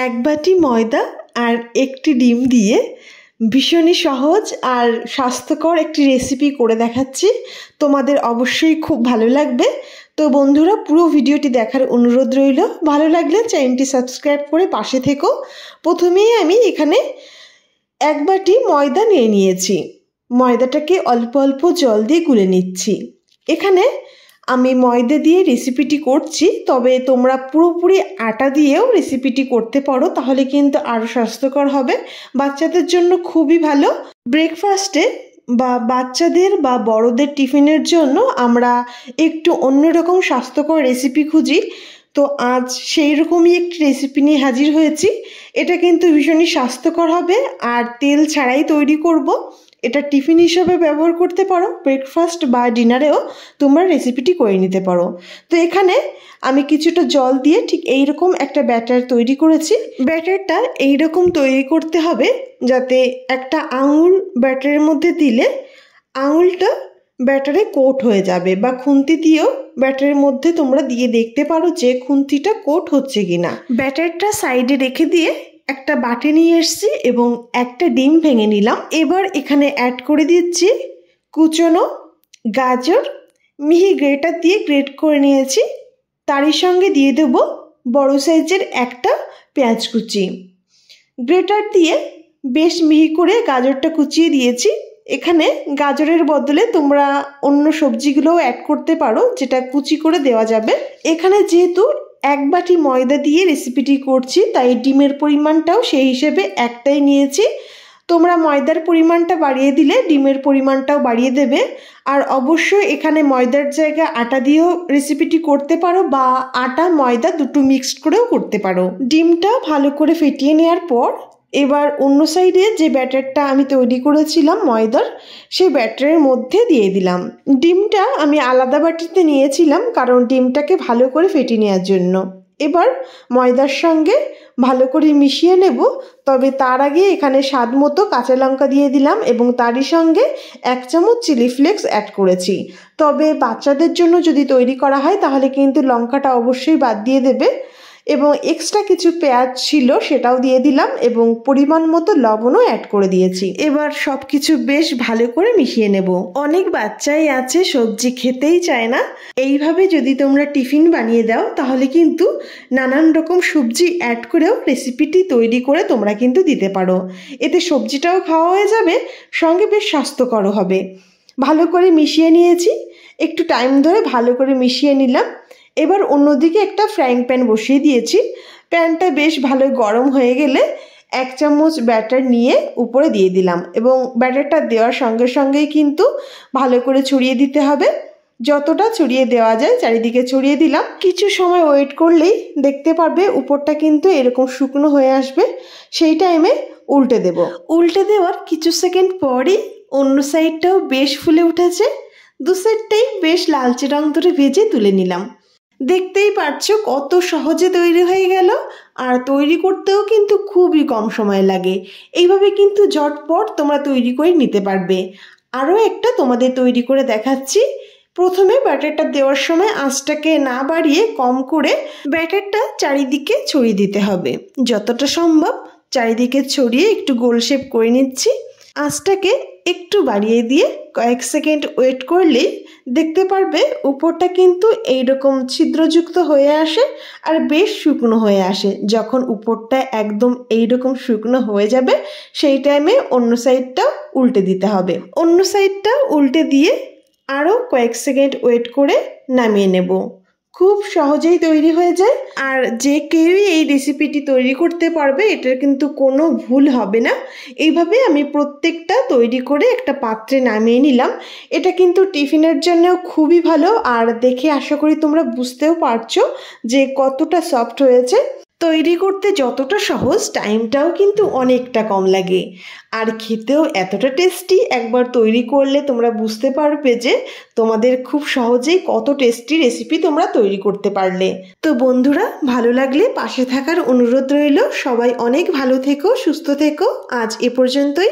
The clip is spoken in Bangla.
এক বাটি ময়দা আর একটি ডিম দিয়ে ভীষণই সহজ আর স্বাস্থ্যকর একটি রেসিপি করে দেখাচ্ছি। তোমাদের অবশ্যই খুব ভালো লাগবে। তো বন্ধুরা, পুরো ভিডিওটি দেখার অনুরোধ রইল। ভালো লাগলে চ্যানেলটি সাবস্ক্রাইব করে পাশে থেকো। প্রথমেই আমি এখানে এক বাটি ময়দা নিয়ে নিয়েছি। ময়দাটাকে অল্প অল্প জল দিয়ে গুলে নিচ্ছি। এখানে আমি ময়দা দিয়ে রেসিপিটি করছি, তবে তোমরা পুরোপুরি আটা দিয়েও রেসিপিটি করতে পারো, তাহলে কিন্তু আরও স্বাস্থ্যকর হবে। বাচ্চাদের জন্য খুবই ভালো। ব্রেকফাস্টে বা বাচ্চাদের বা বড়দের টিফিনের জন্য আমরা একটু অন্যরকম স্বাস্থ্যকর রেসিপি খুঁজি। তো আজ সেই রকমই একটি রেসিপি নিয়ে হাজির হয়েছি। এটা কিন্তু ভীষণই স্বাস্থ্যকর হবে আর তেল ছাড়াই তৈরি করব। এটা টিফিন হিসেবে ব্যবহার করতে পারো, ব্রেকফাস্ট বা ডিনারেও তোমরা রেসিপিটি করে নিতে পারো। তো এখানে আমি কিছুটা জল দিয়ে ঠিক এইরকম একটা ব্যাটার তৈরি করেছি। ব্যাটারটা এইরকম তৈরি করতে হবে যাতে একটা আঙুল ব্যাটারের মধ্যে দিলে আঙুলটা ব্যাটারে কোট হয়ে যাবে, বা খুন্তি দিয়েও ব্যাটারের মধ্যে তোমরা দিয়ে দেখতে পারো যে খুন্তিটা কোট হচ্ছে কিনা। ব্যাটারটা সাইডে রেখে দিয়ে একটা বাটি নিয়ে এসেছি এবং একটা ডিম ভেঙে নিলাম। এবার এখানে অ্যাড করে দিচ্ছি কুচনো গাজর, মিহি গ্রেটার দিয়ে গ্রেট করে নিয়েছি। তারই সঙ্গে দিয়ে দেব বড় সাইজের একটা পেঁয়াজ কুচি। গ্রেটার দিয়ে বেশ মিহি করে গাজরটা কুচিয়ে দিয়েছি। এখানে গাজরের বদলে তোমরা অন্য সবজিগুলোও অ্যাড করতে পারো, যেটা কুচি করে দেওয়া যাবে। এখানে যেহেতু এক বাটি ময়দা দিয়ে রেসিপিটি করছি, তাই ডিমের পরিমাণটাও সেই হিসেবে একটাই নিয়েছি। তোমরা ময়দার পরিমাণটা বাড়িয়ে দিলে ডিমের পরিমাণটাও বাড়িয়ে দেবে। আর অবশ্যই এখানে ময়দার জায়গায় আটা দিয়েও রেসিপিটি করতে পারো, বা আটা ময়দা দুটো মিক্সড করেও করতে পারো। ডিমটা ভালো করে ফেটিয়ে নেওয়ার পর এবার অন্য সাইডে যে ব্যাটারটা আমি তৈরি করেছিলাম ময়দার, সেই ব্যাটারের মধ্যে দিয়ে দিলাম। ডিমটা আমি আলাদা বাটিতে নিয়েছিলাম কারণ ডিমটাকে ভালো করে ফেটিয়ে নেওয়ার জন্য। এবার ময়দার সঙ্গে ভালো করে মিশিয়ে নেব। তবে তার আগে এখানে স্বাদ মতো কাঁচা লঙ্কা দিয়ে দিলাম এবং তারই সঙ্গে 1 চামচ চিলি ফ্লেক্স অ্যাড করেছি। তবে বাচ্চাদের জন্য যদি তৈরি করা হয় তাহলে কিন্তু লঙ্কাটা অবশ্যই বাদ দিয়ে দেবে। এবং এক্সট্রা কিছু পেঁয়াজ ছিল সেটাও দিয়ে দিলাম এবং পরিমাণ মতো লবণও অ্যাড করে দিয়েছি। এবার সব কিছু বেশ ভালো করে মিশিয়ে নেব। অনেক বাচ্চাই আছে সবজি খেতেই চায় না। এইভাবে যদি তোমরা টিফিন বানিয়ে দাও তাহলে কিন্তু নানান রকম সবজি অ্যাড করেও রেসিপিটি তৈরি করে তোমরা কিন্তু দিতে পারো। এতে সবজিটাও খাওয়া হয়ে যাবে, সঙ্গে বেশ স্বাস্থ্যকরও হবে। ভালো করে মিশিয়ে নিয়েছি। একটু টাইম ধরে ভালো করে মিশিয়ে নিলাম। এবার অন্যদিকে একটা ফ্রাইং প্যান বসিয়ে দিয়েছি। প্যানটা বেশ ভালো গরম হয়ে গেলে 1 চামচ ব্যাটার নিয়ে উপরে দিয়ে দিলাম এবং ব্যাটারটা দেওয়ার সঙ্গে সঙ্গেই কিন্তু ভালো করে ছড়িয়ে দিতে হবে। যতটা ছড়িয়ে দেওয়া যায় চারিদিকে ছড়িয়ে দিলাম। কিছু সময় ওয়েট করলেই দেখতে পারবে উপরটা কিন্তু এরকম শুকনো হয়ে আসবে। সেই টাইমে উল্টে দেব। উল্টে দেওয়ার কিছু সেকেন্ড পরই অন্য সাইডটাও বেশ ফুলে উঠেছে। দু সাইডটাই বেশ লালচে রং ধরে ভেজে তুলে নিলাম। দেখতেই পাচ্ছ কত সহজে তৈরি হয়ে গেল, আর তৈরি করতেও কিন্তু খুবই কম সময় লাগে। এইভাবে কিন্তু ঝটপট তোমরা তৈরি করে নিতে পারবে। আরও একটা তোমাদের তৈরি করে দেখাচ্ছি। প্রথমে ব্যাটারটা দেওয়ার সময় আঁচটাকে না বাড়িয়ে কম করে ব্যাটারটা চারিদিকে ছড়িয়ে দিতে হবে। যতটা সম্ভব চারিদিকে ছড়িয়ে একটু গোল শেপ করে নিচ্ছি। আঁচটাকে একটু বাড়িয়ে দিয়ে কয়েক সেকেন্ড ওয়েট করলেই দেখতে পারবে উপরটা কিন্তু এইরকম ছিদ্রযুক্ত হয়ে আসে আর বেশ শুকনো হয়ে আসে। যখন উপরটা একদম এইরকম শুকনো হয়ে যাবে সেই টাইমে অন্য সাইডটা উল্টে দিতে হবে। অন্য সাইডটা উল্টে দিয়ে আরও কয়েক সেকেন্ড ওয়েট করে নামিয়ে নেব। খুব সহজেই তৈরি হয়ে যায় আর যে কেউই এই রেসিপিটি তৈরি করতে পারবে, এটার কিন্তু কোনো ভুল হবে না। এইভাবে আমি প্রত্যেকটা তৈরি করে একটা পাত্রে নামিয়ে নিলাম। এটা কিন্তু টিফিনের জন্যও খুবই ভালো, আর দেখে আশা করি তোমরা বুঝতেও পারছো যে কতটা সফট হয়েছে। তৈরি করতে যতটা সহজ, টাইমটাও কিন্তু অনেকটা কম লাগে আর খেতেও এতটা টেস্টি। একবার তৈরি করলে তোমরা বুঝতে পারবে যে তোমাদের খুব সহজেই কত টেস্টি রেসিপি তোমরা তৈরি করতে পারলে। তো বন্ধুরা, ভালো লাগলে পাশে থাকার অনুরোধ রইল। সবাই অনেক ভালো থেকো, সুস্থ থেকো। আজ এ পর্যন্তই।